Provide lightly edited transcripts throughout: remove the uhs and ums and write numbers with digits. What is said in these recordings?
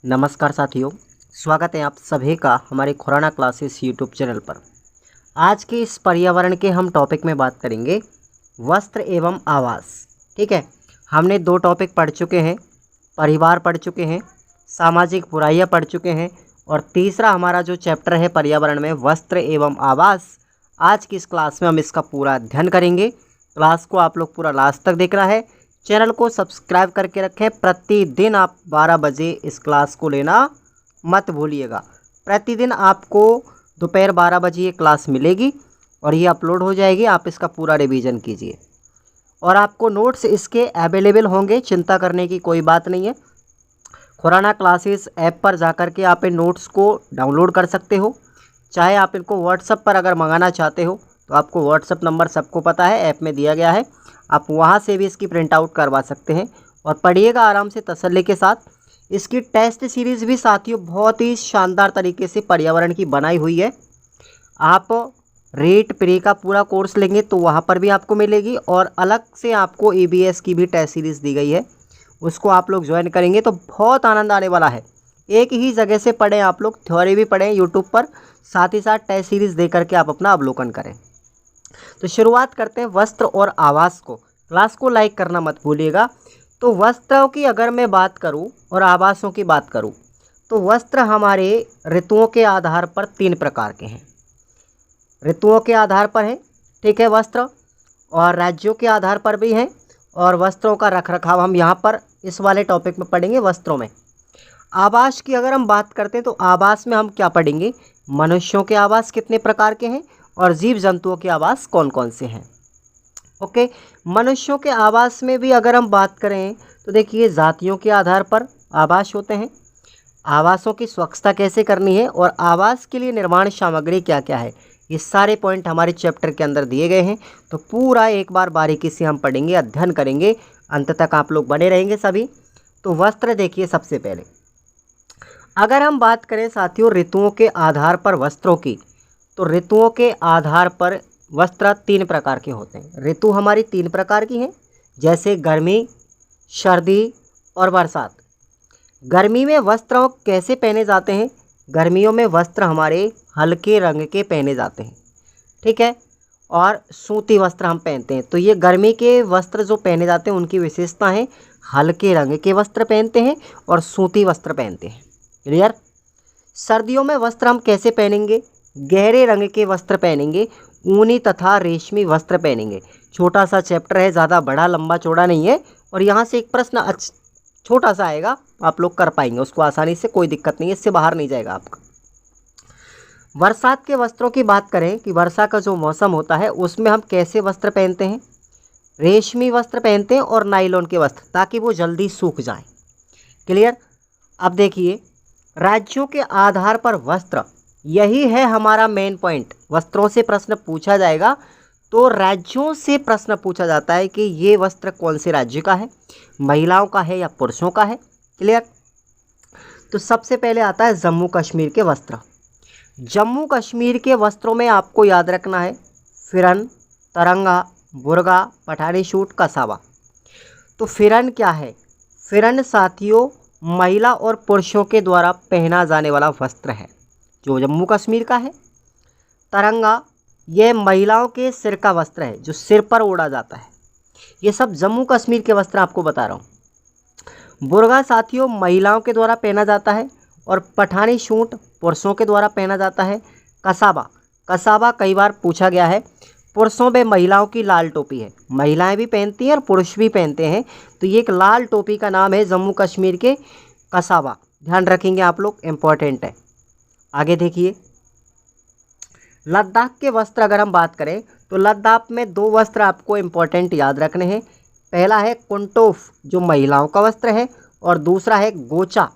नमस्कार साथियों, स्वागत है आप सभी का हमारे खुराना क्लासेस यूट्यूब चैनल पर। आज के इस पर्यावरण के हम टॉपिक में बात करेंगे वस्त्र एवं आवास। ठीक है, हमने दो टॉपिक पढ़ चुके हैं, परिवार पढ़ चुके हैं, सामाजिक बुराइयां पढ़ चुके हैं और तीसरा हमारा जो चैप्टर है पर्यावरण में वस्त्र एवं आवास। आज की इस क्लास में हम इसका पूरा अध्ययन करेंगे। क्लास को आप लोग पूरा लास्ट तक देख रहा है, चैनल को सब्सक्राइब करके रखें। प्रतिदिन आप 12 बजे इस क्लास को लेना मत भूलिएगा। प्रतिदिन आपको दोपहर 12 बजे ये क्लास मिलेगी और ये अपलोड हो जाएगी। आप इसका पूरा रिवीजन कीजिए और आपको नोट्स इसके अवेलेबल होंगे, चिंता करने की कोई बात नहीं है। खुराना क्लासेस ऐप पर जाकर के आप इन नोट्स को डाउनलोड कर सकते हो। चाहे आप इनको व्हाट्सएप पर अगर मंगाना चाहते हो तो आपको व्हाट्सएप नंबर सबको पता है, ऐप में दिया गया है। आप वहां से भी इसकी प्रिंट आउट करवा सकते हैं और पढ़िएगा आराम से तसल्ली के साथ। इसकी टेस्ट सीरीज़ भी साथियों बहुत ही शानदार तरीके से पर्यावरण की बनाई हुई है। आप रेट प्री का पूरा कोर्स लेंगे तो वहाँ पर भी आपको मिलेगी और अलग से आपको EBS की भी टेस्ट सीरीज़ दी गई है, उसको आप लोग ज्वाइन करेंगे तो बहुत आनंद आने वाला है। एक ही जगह से पढ़ें आप लोग, थ्योरी भी पढ़ें यूट्यूब पर, साथ ही साथ टेस्ट सीरीज़ दे करके आप अपना अवलोकन करें। तो शुरुआत करते हैं वस्त्र और आवास को। क्लास को लाइक करना मत भूलिएगा। तो वस्त्रों की अगर मैं बात करूं और आवासों की बात करूं तो वस्त्र हमारे ऋतुओं के आधार पर 3 प्रकार के हैं। ऋतुओं के आधार पर है, ठीक है, वस्त्र, और राज्यों के आधार पर भी हैं। और वस्त्रों का रखरखाव हम यहाँ पर इस वाले टॉपिक में पढ़ेंगे वस्त्रों में। आवास की अगर हम बात करते हैं तो आवास में हम क्या पढ़ेंगे, मनुष्यों के आवास कितने प्रकार के हैं और जीव जंतुओं के आवास कौन कौन से हैं। ओके, मनुष्यों के आवास में भी अगर हम बात करें तो देखिए जातियों के आधार पर आवास होते हैं, आवासों की स्वच्छता कैसे करनी है और आवास के लिए निर्माण सामग्री क्या क्या है, ये सारे पॉइंट हमारे चैप्टर के अंदर दिए गए हैं। तो पूरा एक बार बारीकी से हम पढ़ेंगे, अध्ययन करेंगे, अंत तक आप लोग बने रहेंगे सभी। तो वस्त्र देखिए, सबसे पहले अगर हम बात करें साथियों ऋतुओं के आधार पर वस्त्रों की, तो ऋतुओं के आधार पर वस्त्र 3 प्रकार के होते हैं। ऋतु हमारी 3 प्रकार की हैं, जैसे गर्मी, सर्दी और बरसात। गर्मी में वस्त्र कैसे पहने जाते हैं, गर्मियों में वस्त्र हमारे हल्के रंग के पहने जाते हैं, ठीक है, और सूती वस्त्र हम पहनते हैं। तो ये गर्मी के वस्त्र जो पहने जाते हैं उनकी विशेषता है, हल्के रंग के वस्त्र पहनते हैं और सूती वस्त्र पहनते हैं। क्लियर। सर्दियों में वस्त्र हम कैसे पहनेंगे, गहरे रंग के वस्त्र पहनेंगे, ऊनी तथा रेशमी वस्त्र पहनेंगे। छोटा सा चैप्टर है, ज़्यादा बड़ा लंबा चौड़ा नहीं है और यहाँ से एक प्रश्न छोटा सा आएगा, आप लोग कर पाएंगे उसको आसानी से, कोई दिक्कत नहीं है, इससे बाहर नहीं जाएगा आपका। बरसात के वस्त्रों की बात करें कि वर्षा का जो मौसम होता है उसमें हम कैसे वस्त्र पहनते हैं, रेशमी वस्त्र पहनते हैं और नायलॉन के वस्त्र, ताकि वो जल्दी सूख जाएं। क्लियर। अब देखिए राज्यों के आधार पर वस्त्र, यही है हमारा मेन पॉइंट। वस्त्रों से प्रश्न पूछा जाएगा तो राज्यों से प्रश्न पूछा जाता है कि ये वस्त्र कौन से राज्य का है, महिलाओं का है या पुरुषों का है। क्लियर। तो सबसे पहले आता है जम्मू कश्मीर के वस्त्र। जम्मू कश्मीर के वस्त्रों में आपको याद रखना है फिरन, तरंगा, बुर्गा, पठानी सूट, कसावा। तो फिरन क्या है, फिरन साथियों महिला और पुरुषों के द्वारा पहना जाने वाला वस्त्र है जो जम्मू कश्मीर का है। तरंगा, यह महिलाओं के सिर का वस्त्र है जो सिर पर ओढ़ा जाता है। ये सब जम्मू कश्मीर के वस्त्र आपको बता रहा हूँ। बुर्गा साथियों महिलाओं के द्वारा पहना जाता है और पठानी सूट पुरुषों के द्वारा पहना जाता है। कसाबा, कसाबा कई बार पूछा गया है, पुरुषों में महिलाओं की लाल टोपी है, महिलाएं भी पहनती हैं और पुरुष भी पहनते हैं। तो ये एक लाल टोपी का नाम है जम्मू कश्मीर के कसाबा, ध्यान रखेंगे आप लोग, इम्पॉर्टेंट है। आगे देखिए लद्दाख के वस्त्र अगर हम बात करें तो लद्दाख में 2 वस्त्र आपको इम्पॉर्टेंट याद रखने हैं। पहला है कुंटोफ जो महिलाओं का वस्त्र है और दूसरा है गोचा,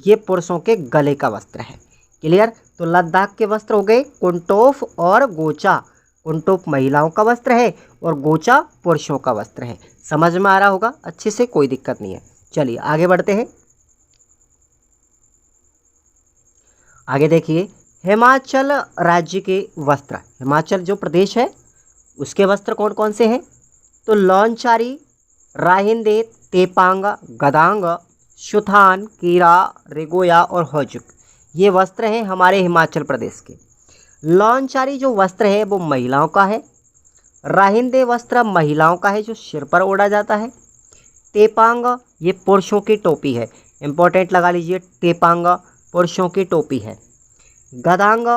ये पुरुषों के गले का वस्त्र है। क्लियर। तो लद्दाख के वस्त्र हो गए कुंटोफ और गोचा। कुंटोप महिलाओं का वस्त्र है और गोचा पुरुषों का वस्त्र है। समझ में आ रहा होगा अच्छे से, कोई दिक्कत नहीं है। चलिए आगे बढ़ते हैं। आगे देखिए हिमाचल राज्य के वस्त्र, हिमाचल जो प्रदेश है उसके वस्त्र कौन कौन से हैं, तो लौनचारी, राहिंदे, तेपांग, गदांग, सुथान, कीरा, रेगोया और होजुक ये वस्त्र हैं हमारे हिमाचल प्रदेश के। लौनचारी जो वस्त्र है वो महिलाओं का है। राहिंदे वस्त्र महिलाओं का है जो सिर पर ओढ़ा जाता है। तेपांग ये पुरुषों की टोपी है, इंपॉर्टेंट लगा लीजिए, तेपांग पुरुषों की टोपी है। गदांग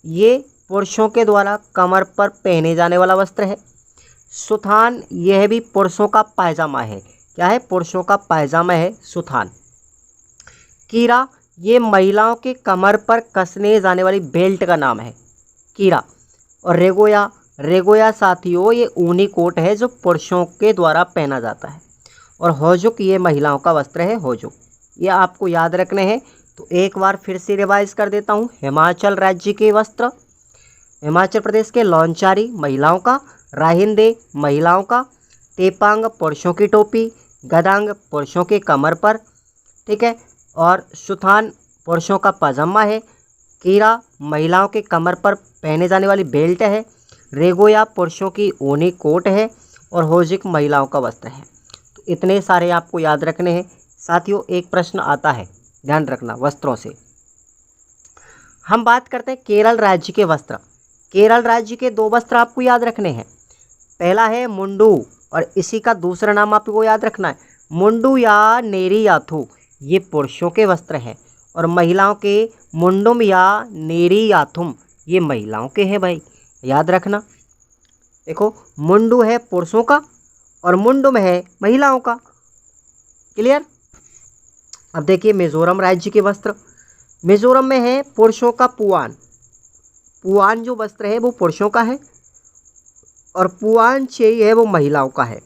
ये पुरुषों के द्वारा कमर पर पहने जाने वाला वस्त्र है। सुथान यह भी पुरुषों का पायजामा है। क्या है? पुरुषों का पायजामा है सुथान। कीरा ये महिलाओं के कमर पर कसने जाने वाली बेल्ट का नाम है, कीरा। और रेगोया, रेगोया साथियों ये ऊनी कोट है जो पुरुषों के द्वारा पहना जाता है। और होजुक ये महिलाओं का वस्त्र है, होजुक। ये आपको याद रखने हैं, तो एक बार फिर से रिवाइज कर देता हूँ। हिमाचल राज्य के वस्त्र, हिमाचल प्रदेश के लौनचारी महिलाओं का, राहिंदे महिलाओं का, तेपांग पुरुषों की टोपी, गदांग पुरुषों के कमर पर, ठीक है, और सुथान पुरुषों का पजामा है। कीरा महिलाओं के कमर पर पहने जाने वाली बेल्ट है। रेगोया पुरुषों की ऊनी कोट है। और होजिक महिलाओं का वस्त्र है। तो इतने सारे आपको याद रखने हैं। साथियों एक प्रश्न आता है, ध्यान रखना वस्त्रों से। हम बात करते हैं केरल राज्य के वस्त्र। केरल राज्य के दो वस्त्र आपको याद रखने हैं। पहला है मुंडू और इसी का दूसरा नाम आपको याद रखना है, मुंडू या नेरियाथु ये पुरुषों के वस्त्र हैं। और महिलाओं के मुंडुम या नेरियाथुम ये महिलाओं के हैं भाई, याद रखना। देखो मुंडू है पुरुषों का और मुंडुम है महिलाओं का। क्लियर? अब देखिए मिजोरम राज्य के वस्त्र। मिजोरम में है पुरुषों का पुआन। पुआन जो वस्त्र है वो पुरुषों का है और पुआन चेई है वो महिलाओं का है।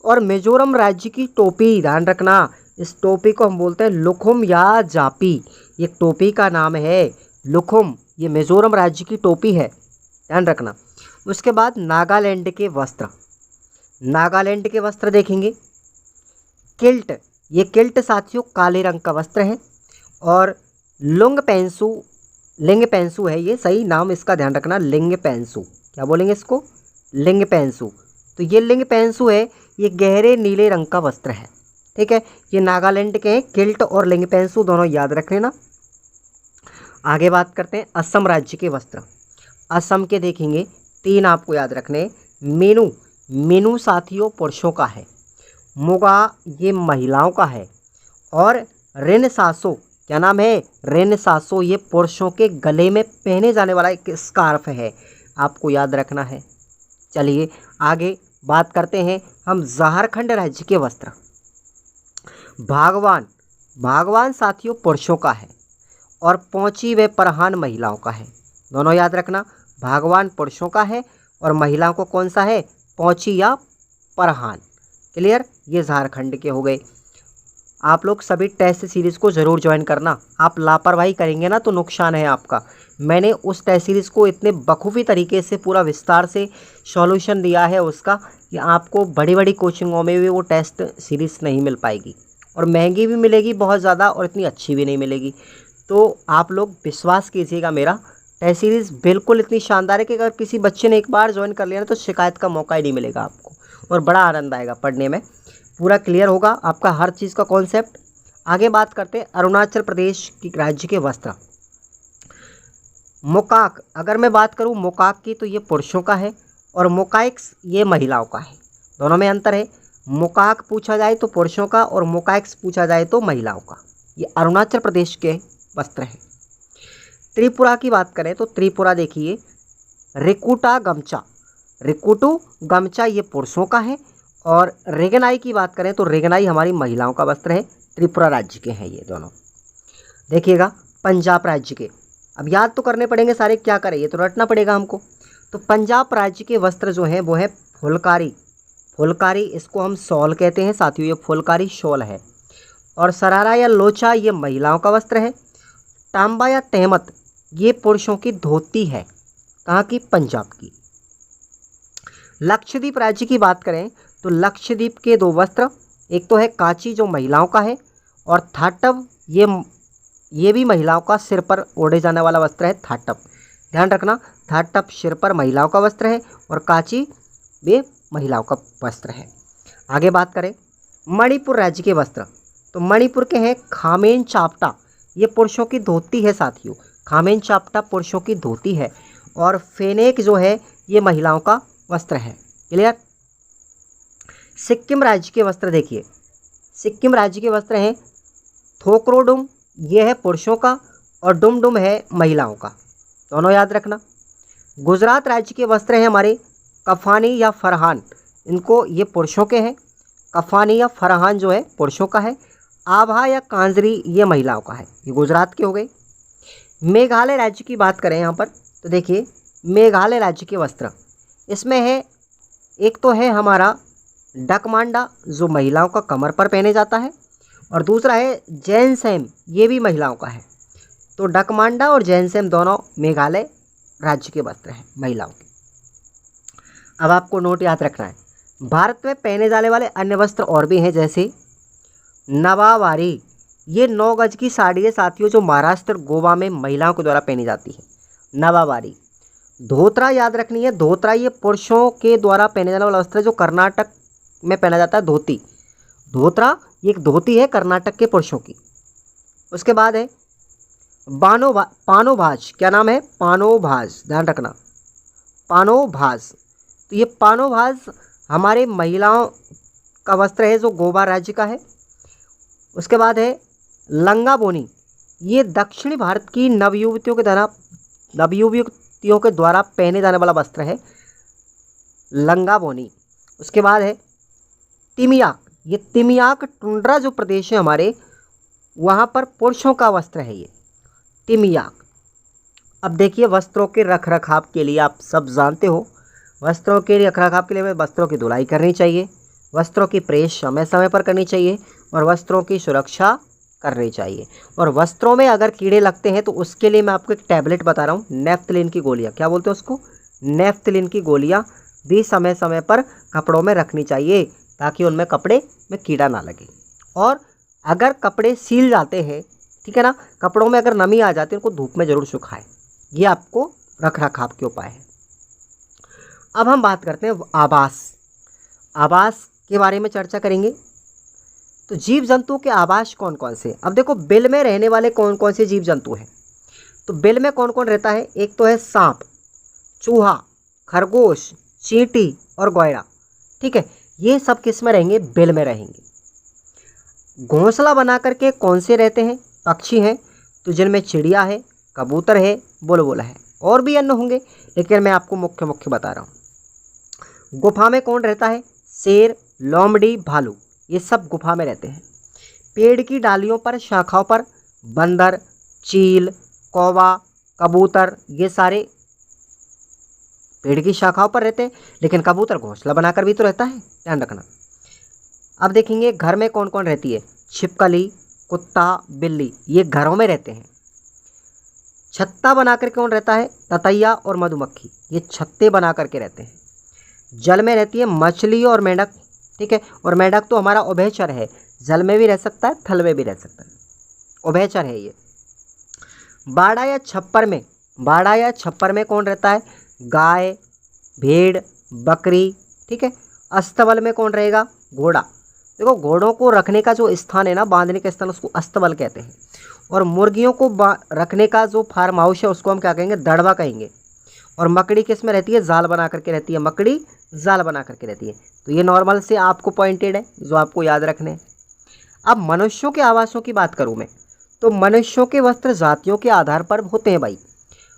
और मिजोरम राज्य की टोपी, ध्यान रखना, इस टोपी को हम बोलते हैं लुखुम या जापी। ये टोपी का नाम है लुखुम, ये मिजोरम राज्य की टोपी है, ध्यान रखना। उसके बाद नागालैंड के वस्त्र। नागालैंड के वस्त्र देखेंगे, किल्ट, ये किल्ट साथियों काले रंग का वस्त्र है। और लुंग पेंसु, लिंग पेंसु है ये, सही नाम इसका ध्यान रखना, लिंग पेंसु। क्या बोलेंगे इसको? लिंग पेंसु। तो ये लिंग पेंसु है, ये गहरे नीले रंग का वस्त्र है, ठीक है। ये नागालैंड के हैं, किल्ट और लिंग पेंसु दोनों याद रख लेना। आगे बात करते हैं असम राज्य के वस्त्र। असम के देखेंगे तीन आपको याद रखने। मीनू, मीनू साथियों पुरुषों का है। मुगा ये महिलाओं का है। और रिन सासो, क्या नाम है? रिन सासो ये पुरुषों के गले में पहने जाने वाला एक स्कार्फ है, आपको याद रखना है। चलिए आगे बात करते हैं हम झारखंड राज्य के वस्त्र। भागवान, भागवान साथियों पुरुषों का है और पोंची व परहान महिलाओं का है, दोनों याद रखना। भागवान पुरुषों का है और महिलाओं को कौन सा है? पोंची या परहान। क्लियर? ये झारखंड के हो गए। आप लोग सभी टेस्ट सीरीज़ को ज़रूर ज्वाइन करना, आप लापरवाही करेंगे ना तो नुकसान है आपका। मैंने उस टेस्ट सीरीज़ को इतने बखूबी तरीके से पूरा विस्तार से सॉल्यूशन दिया है उसका कि आपको बड़ी बड़ी कोचिंगों में भी वो टेस्ट सीरीज़ नहीं मिल पाएगी, और महंगी भी मिलेगी बहुत ज़्यादा और इतनी अच्छी भी नहीं मिलेगी। तो आप लोग विश्वास कीजिएगा, मेरा टेस्ट सीरीज़ बिल्कुल इतनी शानदार है कि अगर किसी बच्चे ने एक बार ज्वाइन कर लिया ना तो शिकायत का मौका ही नहीं मिलेगा आपको, और बड़ा आनंद आएगा पढ़ने में, पूरा क्लियर होगा आपका हर चीज़ का कॉन्सेप्ट। आगे बात करते हैं अरुणाचल प्रदेश की राज्य के वस्त्र। मोकाक, अगर मैं बात करूं मोकाक की तो ये पुरुषों का है और मोकाइक्स ये महिलाओं का है, दोनों में अंतर है। मोकाक पूछा जाए तो पुरुषों का और मोकाइक्स पूछा जाए तो महिलाओं का। ये अरुणाचल प्रदेश के वस्त्र हैं। त्रिपुरा की बात करें तो त्रिपुरा देखिए रिकुटा गमछा, रिकुटू गमछा ये पुरुषों का है। और रेगनाई की बात करें तो रेगनाई हमारी महिलाओं का वस्त्र है, त्रिपुरा राज्य के हैं ये दोनों। देखिएगा पंजाब राज्य के, अब याद तो करने पड़ेंगे सारे, क्या करें, ये तो रटना पड़ेगा हमको। तो पंजाब राज्य के वस्त्र जो हैं वो है फुलकारी, फुलकारी इसको हम शॉल कहते हैं साथियों, ये फुलकारी शॉल है। और सरारा या लोचा ये महिलाओं का वस्त्र है। टांबा या तहमत ये पुरुषों की धोती है, कहाँ की? पंजाब की। लक्षद्वीप राज्य की बात करें तो लक्षद्वीप के दो वस्त्र, एक तो है काची जो महिलाओं का है, और थाटव ये भी महिलाओं का सिर पर ओढ़े जाने वाला वस्त्र है, थाटव। ध्यान रखना, थाटव सिर पर महिलाओं का वस्त्र है और काची ये महिलाओं का वस्त्र है। आगे बात करें मणिपुर राज्य के वस्त्र। तो मणिपुर के हैं खामेन चाप्टा, ये पुरुषों की धोती है साथियों, खामेन चाप्टा पुरुषों की धोती है, और फेनेक जो है ये महिलाओं का वस्त्र है। क्लियर। सिक्किम राज्य के वस्त्र देखिए, सिक्किम राज्य के वस्त्र हैं थोक्रोडुम, ये है पुरुषों का, और डुमडुम है महिलाओं का, दोनों याद रखना। गुजरात राज्य के वस्त्र हैं हमारे कफानी या फरहान, इनको ये पुरुषों के हैं, कफानी या फरहान जो है पुरुषों का है। आभा या कांजरी ये महिलाओं का है, ये गुजरात के हो गए। मेघालय राज्य की बात करें यहाँ पर, तो देखिए मेघालय राज्य के वस्त्र, इसमें है एक तो है हमारा डकमांडा जो महिलाओं का कमर पर पहने जाता है, और दूसरा है जैनसेम, ये भी महिलाओं का है। तो डकमांडा और जैनसेम दोनों मेघालय राज्य के वस्त्र हैं महिलाओं के। अब आपको नोट याद रखना है, भारत में पहने जाने वाले अन्य वस्त्र और भी हैं, जैसे नवावारी, ये 9 गज की साड़ी है साथियों, जो महाराष्ट्र गोवा में महिलाओं के द्वारा पहनी जाती है, नवावारी। धोत्रा याद रखनी है, धोत्रा ये पुरुषों के द्वारा पहने जाने वाला वस्त्र है, जो कर्नाटक में पहना जाता है, धोती। धोत्रा ये एक धोती है कर्नाटक के पुरुषों की। उसके बाद है पानोभाज, क्या नाम है, पानोभाज, ध्यान रखना, पानोभाज। तो ये पानोभाज हमारे महिलाओं का वस्त्र है, जो गोवा राज्य का है। उसके बाद है लंगा बोनी, ये दक्षिणी भारत की नवयुवतियों के द्वारा पहने जाने वाला वस्त्र है, लंगा बोनी। उसके बाद है तिमियाक, ये तिमियाक टुंड्रा जो प्रदेश है हमारे, वहाँ पर पुरुषों का वस्त्र है ये तिमियाक। अब देखिए वस्त्रों के रख रखाव के लिए, आप सब जानते हो वस्त्रों के रख रखाव के लिए हमें वस्त्रों की धुलाई करनी चाहिए, वस्त्रों की प्रेस समय समय पर करनी चाहिए, और वस्त्रों की सुरक्षा करनी चाहिए। और वस्त्रों में अगर कीड़े लगते हैं तो उसके लिए मैं आपको एक टैबलेट बता रहा हूँ, नेफ्थलीन की गोलियाँ, क्या बोलते हैं उसको, नेफ्थलीन की गोलियाँ भी समय समय पर कपड़ों में रखनी चाहिए, ताकि उनमें कपड़े में कीड़ा ना लगे। और अगर कपड़े सील जाते हैं, ठीक है ना, कपड़ों में अगर नमी आ जाती है, उनको धूप में ज़रूर सुखाएं। ये आपको रख रखाव के उपाय है। अब हम बात करते हैं आवास, आवास के बारे में चर्चा करेंगे। तो जीव जंतुओं के आवास कौन कौन से। अब देखो बिल में रहने वाले कौन कौन से जीव जंतु हैं। तो बिल में कौन कौन रहता है, एक तो है सांप, चूहा, खरगोश, चींटी और गोयड़ा। ठीक है, ये सब किस में रहेंगे, बिल में रहेंगे। घोंसला बना करके कौन से रहते हैं, पक्षी हैं, तो जिनमें चिड़िया है, कबूतर है, बुलबुल है, और भी अन्य होंगे, लेकिन मैं आपको मुख्य मुख्य बता रहा हूँ। गुफा में कौन रहता है, शेर, लोमड़ी, भालू, ये सब गुफा में रहते हैं। पेड़ की डालियों पर, शाखाओं पर बंदर, चील, कौवा, कबूतर, ये सारे पेड़ की शाखाओं पर रहते हैं, लेकिन कबूतर घोंसला बनाकर भी तो रहता है, ध्यान रखना। अब देखेंगे घर में कौन कौन रहती है, छिपकली, कुत्ता, बिल्ली, ये घरों में रहते हैं। छत्ता बनाकर कौन रहता है, ततैया और मधुमक्खी, ये छत्ते बना करके रहते हैं। जल में रहती है मछली और मेंढक, ठीक है, और मेंढक तो हमारा उभयचर है, जल में भी रह सकता है, थल में भी रह सकता है, उभयचर है ये। बाड़ा या छप्पर में, बाड़ा या छप्पर में कौन रहता है, गाय, भेड़, बकरी, ठीक है। अस्तबल में कौन रहेगा, घोड़ा। देखो घोड़ों को रखने का जो स्थान है ना, बांधने का स्थान, उसको अस्तबल कहते हैं। और मुर्गियों को रखने का जो फार्म हाउस है उसको हम क्या कहेंगे, दड़बा कहेंगे। और मकड़ी किस में रहती है, जाल बना करके रहती है, मकड़ी जाल बना करके रहती है। तो ये नॉर्मल से आपको पॉइंटेड है जो आपको याद रखने हैं। अब मनुष्यों के आवासों की बात करूँ मैं, तो मनुष्यों के वस्त्र जातियों के आधार पर होते हैं भाई,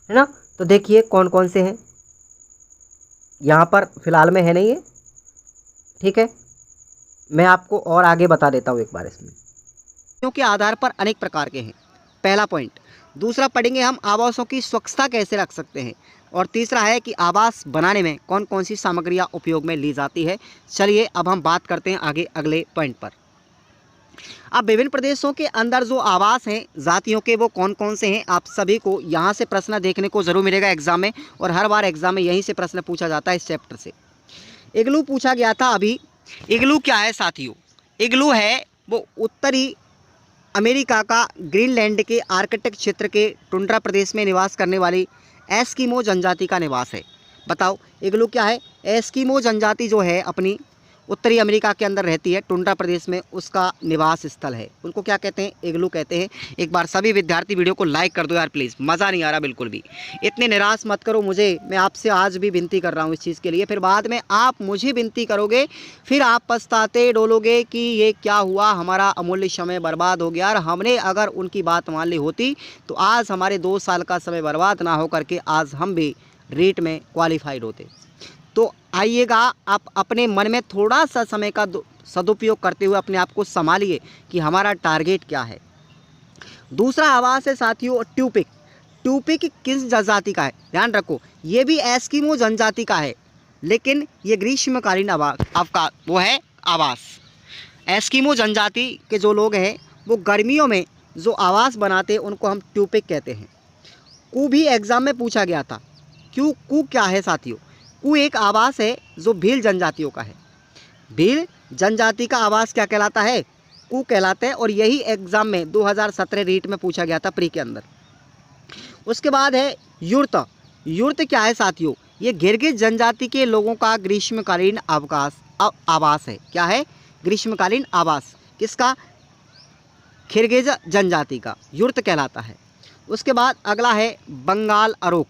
है ना। तो देखिए कौन कौन से हैं, यहाँ पर फिलहाल में है नहीं है, ठीक है, मैं आपको और आगे बता देता हूँ एक बार। इसमें के आधार पर अनेक प्रकार के हैं, पहला पॉइंट। दूसरा पढ़ेंगे हम आवासों की स्वच्छता कैसे रख सकते हैं, और तीसरा है कि आवास बनाने में कौन कौन सी सामग्रियां उपयोग में ली जाती है। चलिए अब हम बात करते हैं आगे अगले पॉइंट पर। अब विभिन्न प्रदेशों के अंदर जो आवास हैं जातियों के, वो कौन कौन से हैं, आप सभी को यहाँ से प्रश्न देखने को ज़रूर मिलेगा एग्जाम में, और हर बार एग्जाम में यहीं से प्रश्न पूछा जाता है इस चैप्टर से। इग्लू पूछा गया था अभी। इग्लू क्या है साथियों, इग्लू है वो उत्तरी अमेरिका का ग्रीनलैंड के आर्कटिक क्षेत्र के टुंड्रा प्रदेश में निवास करने वाली एस्किमो जनजाति का निवास है। बताओ इग्लू क्या है, एस्किमो जनजाति जो है अपनी, उत्तरी अमेरिका के अंदर रहती है, टुंड्रा प्रदेश में उसका निवास स्थल है। उनको क्या कहते हैं? इग्लू कहते हैं। एक बार सभी विद्यार्थी वीडियो को लाइक कर दो यार प्लीज़, मज़ा नहीं आ रहा बिल्कुल भी। इतने निराश मत करो मुझे, मैं आपसे आज भी विनती कर रहा हूँ इस चीज़ के लिए। फिर बाद में आप मुझे विनती करोगे, फिर आप पछताते डोलोगे कि ये क्या हुआ, हमारा अमूल्य समय बर्बाद हो गया। और हमने अगर उनकी बात मान ली होती तो आज हमारे 2 साल का समय बर्बाद ना हो करके आज हम भी रीट में क्वालिफाइड होते। तो आइएगा, आप अपने मन में थोड़ा सा समय का सदुपयोग करते हुए अपने आप को संभालिए कि हमारा टारगेट क्या है। दूसरा आवास है साथियों ट्यूपिक। ट्यूपिक किस जनजाति का है? ध्यान रखो, ये भी एस्किमो जनजाति का है, लेकिन ये ग्रीष्मकालीन आवास। एस्किमो जनजाति के जो लोग हैं वो गर्मियों में जो आवास बनाते हैं उनको हम ट्यूपिक कहते हैं। कू भी एग्ज़ाम में पूछा गया था। कू क्या है साथियों? कू एक आवास है जो भील जनजातियों का है। भील जनजाति का आवास क्या कहलाता है? कू कहलाता है। और यही एग्ज़ाम में 2017 रीट में पूछा गया था, प्री के अंदर। उसके बाद है युर्त। युर्त क्या है साथियों? ये गिरगिज जनजाति के लोगों का ग्रीष्मकालीन आवास है। क्या है? ग्रीष्मकालीन आवास। किसका? खिरगिज जनजाति का, युर्त कहलाता है। उसके बाद अगला है बंगाल अरोक।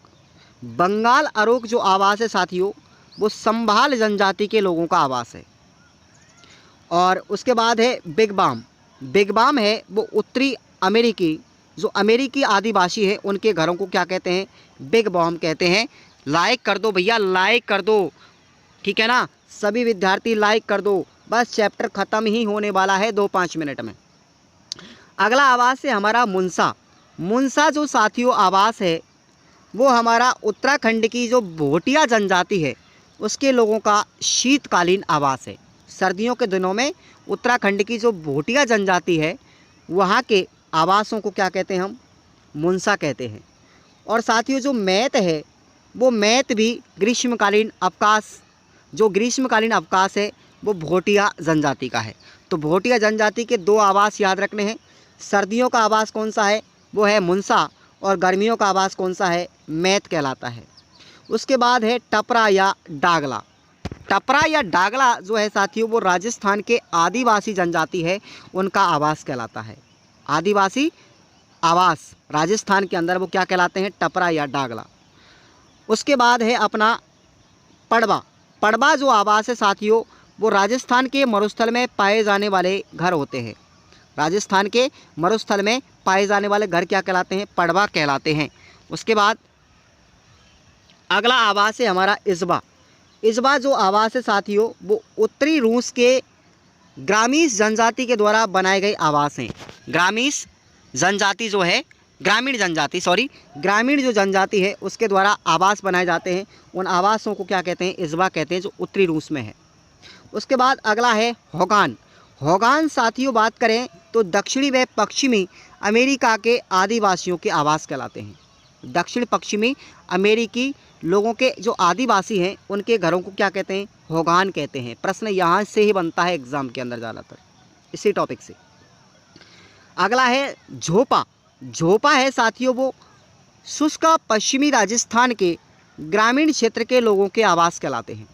बंगाल अरोक जो आवास है साथियों वो संभाल जनजाति के लोगों का आवास है। और उसके बाद है बिग बाम। बिग बाम है वो उत्तरी अमेरिकी जो अमेरिकी आदिवासी है उनके घरों को क्या कहते हैं? बिग बाम कहते हैं। लाइक कर दो भैया, लाइक कर दो, ठीक है ना? सभी विद्यार्थी लाइक कर दो, बस चैप्टर ख़त्म ही होने वाला है 2-5 मिनट में। अगला आवास है हमारा मुंसा। मुंसा जो साथियों आवास है वो हमारा उत्तराखंड की जो भोटिया जनजाति है उसके लोगों का शीतकालीन आवास है। सर्दियों के दिनों में उत्तराखंड की जो भोटिया जनजाति है वहाँ के आवासों को क्या कहते हैं? हम मुंसा कहते हैं। और साथियों जो मैत है वो मैत भी ग्रीष्मकालीन अवकाश है वो भोटिया जनजाति का है। तो भोटिया जनजाति के 2 आवास याद रखने हैं। सर्दियों का आवास कौन सा है? वो है मुंसा। और गर्मियों का आवास कौन सा है? मैत कहलाता है। उसके बाद है टपरा या डागला। टपरा या डागला जो है साथियों वो राजस्थान के आदिवासी जनजाति है, उनका आवास कहलाता है। आदिवासी आवास राजस्थान के अंदर वो क्या कहलाते हैं? टपरा या डागला। उसके बाद है अपना पड़वा। पड़वा जो आवास है साथियों वो राजस्थान के मरुस्थल में पाए जाने वाले घर होते हैं। राजस्थान के मरुस्थल में पाए जाने वाले घर क्या कहलाते हैं? पड़वा कहलाते हैं। उसके बाद अगला आवास है हमारा इज़बा। इज़बा जो आवास है साथियों वो उत्तरी रूस के ग्रामीण जनजाति के द्वारा बनाए गए आवास हैं। ग्रामीण जनजाति जो है, ग्रामीण जो जनजाति है उसके द्वारा आवास बनाए जाते हैं। उन आवासों को क्या कहते हैं? इज़बा कहते हैं, जो उत्तरी रूस में है। उसके बाद अगला है होगान। होगान साथियों बात करें तो दक्षिणी व पश्चिमी अमेरिका के आदिवासियों के आवास कहलाते हैं। दक्षिण पश्चिमी अमेरिकी लोगों के जो आदिवासी हैं उनके घरों को क्या कहते हैं? होगान कहते हैं। प्रश्न यहाँ से ही बनता है एग्जाम के अंदर ज़्यादातर इसी टॉपिक से। अगला है झोपा। झोपा है साथियों वो शुष्क पश्चिमी राजस्थान के ग्रामीण क्षेत्र के लोगों के आवास कहलाते हैं।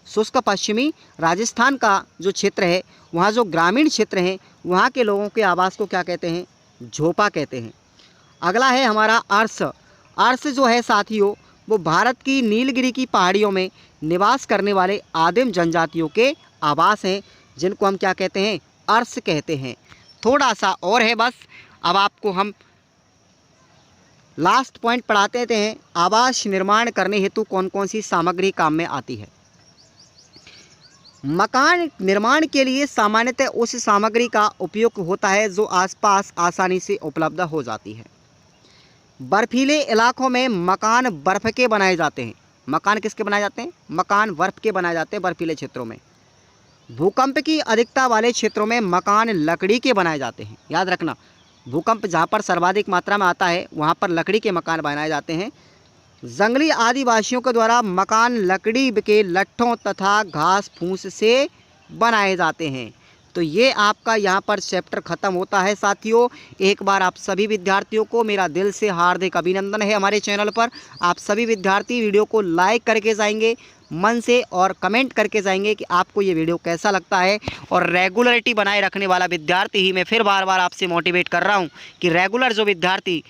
शुष्क पश्चिमी राजस्थान का जो क्षेत्र है वहाँ जो ग्रामीण क्षेत्र हैं वहाँ के लोगों के आवास को क्या कहते हैं? झोपा कहते हैं। अगला है हमारा अर्स। अर्स जो है साथियों वो भारत की नीलगिरी की पहाड़ियों में निवास करने वाले आदिम जनजातियों के आवास हैं, जिनको हम क्या कहते हैं? अर्स कहते हैं। थोड़ा सा और है बस, अब आपको हम लास्ट पॉइंट पढ़ाते हैं। आवास निर्माण करने हेतु कौन कौन सी सामग्री काम में आती है? मकान निर्माण के लिए सामान्यतः उस सामग्री का उपयोग होता है जो आसपास आसानी से उपलब्ध हो जाती है। बर्फीले इलाकों में मकान बर्फ़ के बनाए जाते हैं। मकान किसके बनाए जाते हैं? मकान बर्फ़ के बनाए जाते हैं बर्फीले क्षेत्रों में। भूकंप की अधिकता वाले क्षेत्रों में मकान लकड़ी के बनाए जाते हैं। याद रखना, भूकंप जहाँ पर सर्वाधिक मात्रा में आता है वहाँ पर लकड़ी के मकान बनाए जाते हैं। जंगली आदिवासियों के द्वारा मकान लकड़ी के लट्ठों तथा घास फूस से बनाए जाते हैं। तो ये आपका यहाँ पर चैप्टर ख़त्म होता है साथियों। एक बार आप सभी विद्यार्थियों को मेरा दिल से हार्दिक अभिनंदन है हमारे चैनल पर। आप सभी विद्यार्थी वीडियो को लाइक करके जाएंगे मन से और कमेंट करके जाएंगे कि आपको ये वीडियो कैसा लगता है। और रेगुलरिटी बनाए रखने वाला विद्यार्थी ही, मैं फिर बार बार आपसे मोटिवेट कर रहा हूँ कि रेगुलर जो विद्यार्थी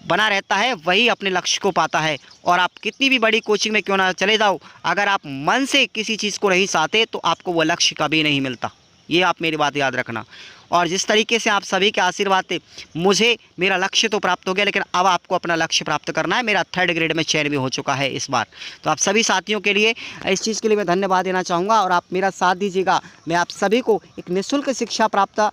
बना रहता है वही अपने लक्ष्य को पाता है। और आप कितनी भी बड़ी कोचिंग में क्यों ना चले जाओ, अगर आप मन से किसी चीज़ को नहीं चाहते तो आपको वो लक्ष्य कभी नहीं मिलता। ये आप मेरी बात याद रखना। और जिस तरीके से आप सभी के आशीर्वाद थे, मुझे मेरा लक्ष्य तो प्राप्त हो गया, लेकिन अब आपको अपना लक्ष्य प्राप्त करना है। मेरा 3rd ग्रेड में चयन भी हो चुका है इस बार। तो आप सभी साथियों के लिए इस चीज़ के लिए मैं धन्यवाद देना चाहूँगा और आप मेरा साथ दीजिएगा। मैं आप सभी को एक निःशुल्क शिक्षा प्राप्त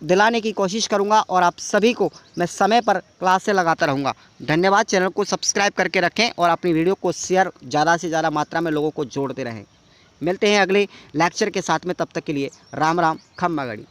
दिलाने की कोशिश करूंगा और आप सभी को मैं समय पर क्लासें लगाता रहूंगा। धन्यवाद। चैनल को सब्सक्राइब करके रखें और अपनी वीडियो को शेयर ज़्यादा से ज़्यादा मात्रा में लोगों को जोड़ते रहें। मिलते हैं अगले लेक्चर के साथ में, तब तक के लिए राम राम, खम्मा गड़ी।